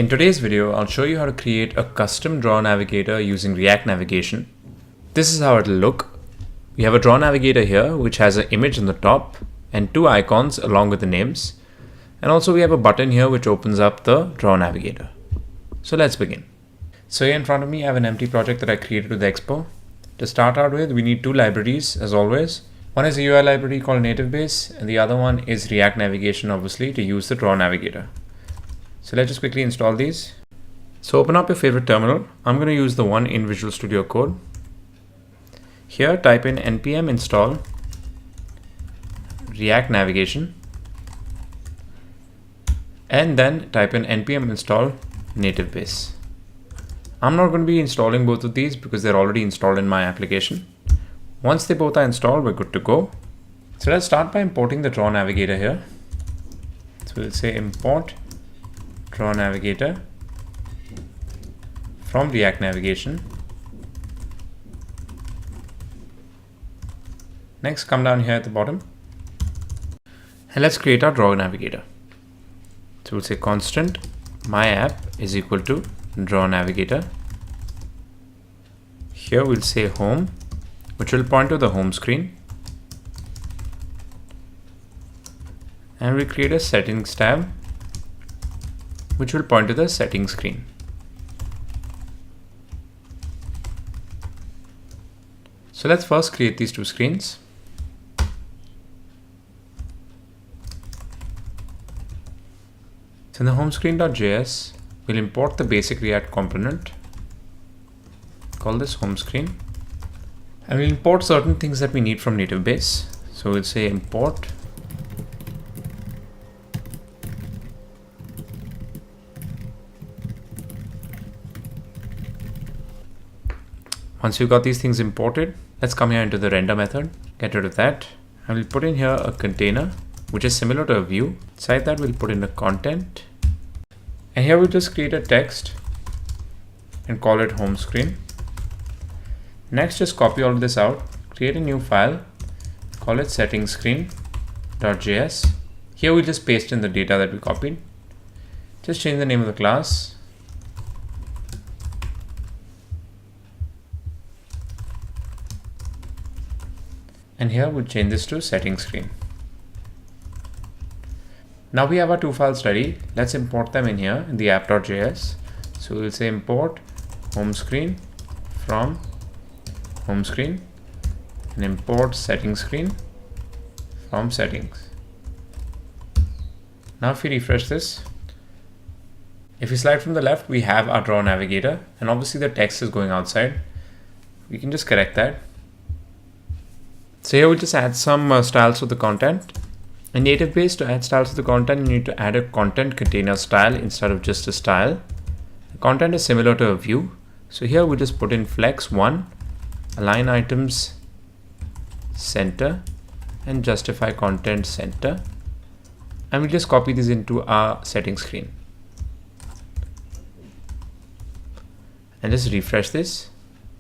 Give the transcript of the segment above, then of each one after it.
In today's video, I'll show you how to create a custom draw navigator using React Navigation. This is how it'll look. We have a draw navigator here, which has an image on the top and two icons along with the names. And also we have a button here which opens up the draw navigator. So let's begin. So here in front of me, I have an empty project that I created with Expo. To start out with, we need two libraries as always. One is a UI library called NativeBase, and the other one is React Navigation, obviously, to use the draw navigator. So let's just quickly install these. So open up your favorite terminal. I'm going to use the one in Visual Studio Code. Here, type in npm install React Navigation, and then type in npm install NativeBase. I'm not going to be installing both of these because they're already installed in my application. Once they both are installed, we're good to go. So let's start by importing the draw navigator here. So we'll say import draw navigator from React Navigation. Next, come down here at the bottom and let's create our draw navigator. So we'll say constant my app is equal to draw navigator. Here we'll say home, which will point to the home screen, and we'll create a settings tab which will point to the settings screen. So let's first create these two screens. So in the home screen.js, we'll import the basic React component, call this home screen, and we'll import certain things that we need from NativeBase. So we'll say import Once you've got these things imported, let's come here into the render method, get rid of that, and we'll put in here a container which is similar to a view. Inside that we'll put in the content, and here we'll just create a text and call it home screen. Next, just copy all of this out, create a new file, call it settings screen.js. Here we'll just paste in the data that we copied. Just change the name of the class. And here we'll change this to settings screen. Now we have our two files ready. Let's import them in here in the app.js. So we'll say import home screen from home screen and import settings screen from settings. Now if we refresh this, if we slide from the left, we have our draw navigator, and obviously the text is going outside. We can just correct that. So here we'll just add some styles to the content. In NativeBase, to add styles to the content, you need to add a content container style instead of just a style. The content is similar to a view. So here we'll just put in flex 1, align items center, and justify content center. And we'll just copy these into our settings screen. And just refresh this.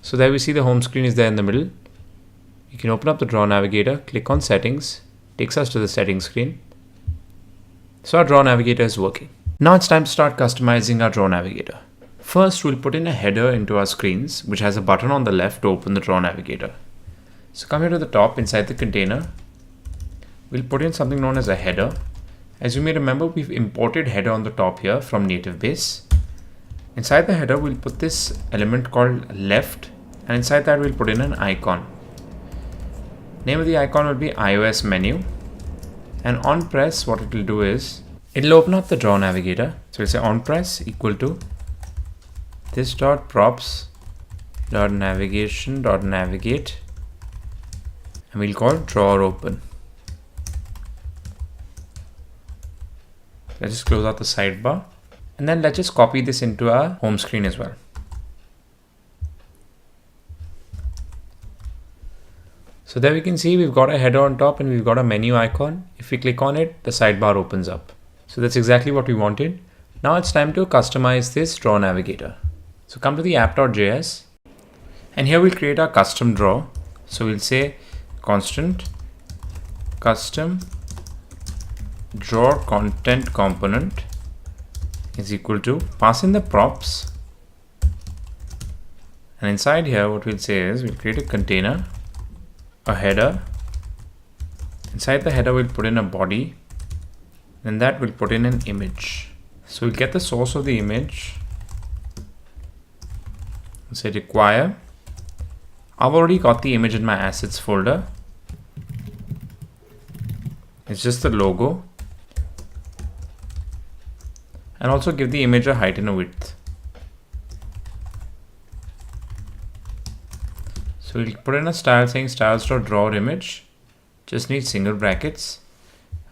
So there we see the home screen is there in the middle. You can open up the draw navigator, click on settings, takes us to the settings screen. So our draw navigator is working. Now it's time to start customizing our draw navigator. First, we'll put in a header into our screens, which has a button on the left to open the draw navigator. So come here to the top inside the container. We'll put in something known as a header. As you may remember, we've imported header on the top here from NativeBase. Inside the header, we'll put this element called left, and inside that we'll put in an icon. Name of the icon will be iOS menu, and on press, what it will do is it'll open up the draw navigator. So we'll say on press equal to this dot props dot navigation dot navigate, and we'll call drawer open. Let's just close out the sidebar, and then let's just copy this into our home screen as well. So there we can see we've got a header on top and we've got a menu icon. If we click on it, the sidebar opens up. So that's exactly what we wanted. Now it's time to customize this draw navigator. So come to the app.js, and here we'll create our custom draw. So we'll say constant custom draw content component is equal to, pass in the props, and inside here what we'll say is we'll create a container, a header. Inside the header we'll put in a body, and that we'll put in an image. So we'll get the source of the image, we'll say require. I've already got the image in my assets folder. It's just the logo, and also give the image a height and a width. So we'll put in a style saying styles.draw image, just need single brackets,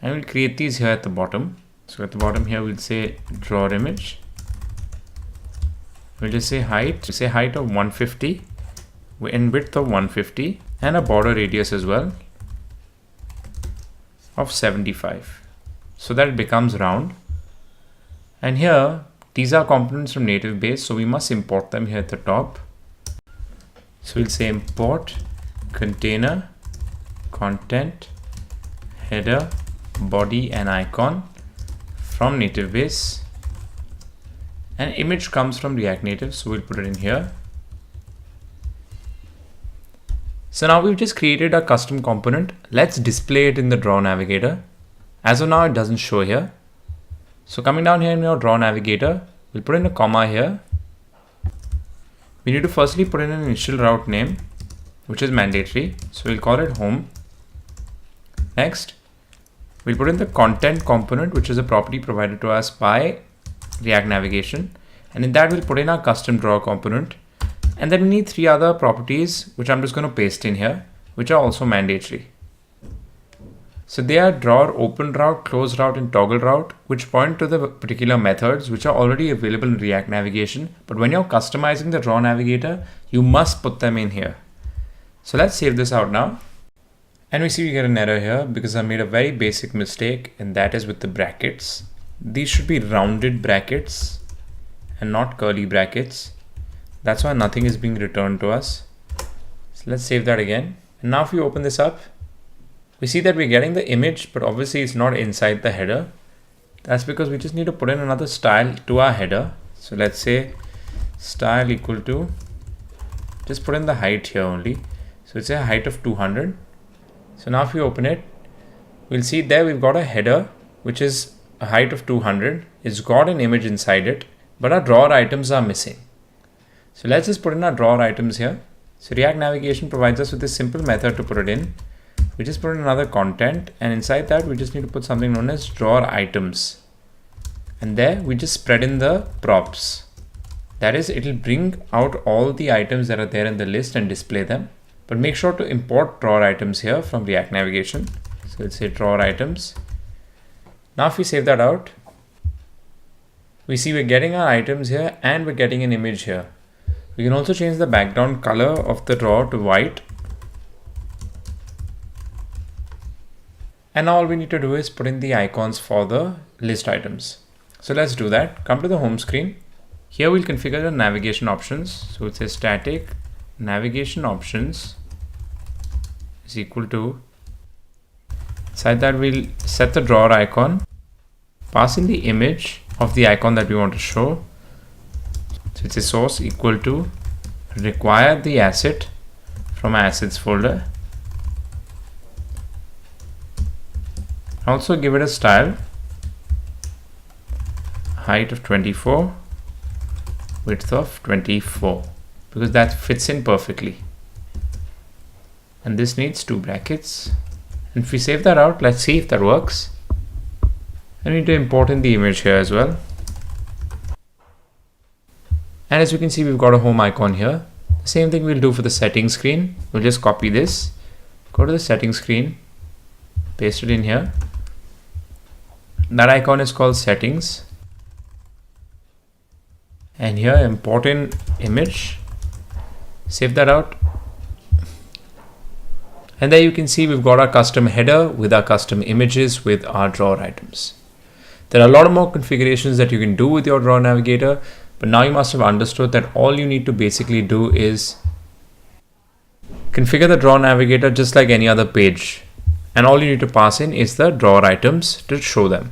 and we'll create these here at the bottom. So at the bottom here we'll say draw image, we'll just say height, of 150 and width of 150, and a border radius as well of 75, so that it becomes round. And here these are components from native base, so we must import them here at the top. So we'll say import container content header body and icon from native base, and image comes from React Native, so we'll put it in here. So now we've just created a custom component. Let's display it in the Draw Navigator. As of now, it doesn't show here. So coming down here in your Draw Navigator, we'll put in a comma here. We need to firstly put in an initial route name, which is mandatory. So we'll call it home. Next, we'll put in the content component, which is a property provided to us by React Navigation. And in that, we'll put in our custom draw component. And then we need 3 other properties, which I'm just going to paste in here, which are also mandatory. So they are drawer, open route, close route, and toggle route, which point to the particular methods which are already available in React Navigation. But when you're customizing the Draw Navigator, you must put them in here. So let's save this out now. And we see we get an error here because I made a very basic mistake, and that is with the brackets. These should be rounded brackets and not curly brackets. That's why nothing is being returned to us. So let's save that again. And now if we open this up, we see that we're getting the image, but obviously it's not inside the header. That's because we just need to put in another style to our header. So let's say style equal to, just put in the height here only. So it's a height of 200. So now if we open it, we'll see there we've got a header, which is a height of 200. It's got an image inside it, but our drawer items are missing. So let's just put in our drawer items here. So React Navigation provides us with this simple method to put it in. We just put in another content, and inside that we just need to put something known as drawer items. And there we just spread in the props. That is, it'll bring out all the items that are there in the list and display them. But make sure to import drawer items here from React Navigation. So let's say drawer items. Now if we save that out, we see we're getting our items here and we're getting an image here. We can also change the background color of the drawer to white. And now all we need to do is put in the icons for the list items. So let's do that. Come to the home screen. Here we'll configure the navigation options. So it says static navigation options is equal to, inside that we'll set the drawer icon, pass in the image of the icon that we want to show. So it's a source equal to require the asset from our assets folder. Also give it a style, height of 24, width of 24, because that fits in perfectly. And this needs 2 brackets. And if we save that out, let's see if that works. I need to import in the image here as well. And as you can see, we've got a home icon here. The same thing we'll do for the settings screen. We'll just copy this, go to the settings screen, paste it in here. That icon is called settings. And here import in image, save that out. And there you can see we've got our custom header with our custom images with our drawer items. There are a lot more configurations that you can do with your Draw Navigator, but now you must have understood that all you need to basically do is configure the Draw Navigator just like any other page. And all you need to pass in is the drawer items to show them.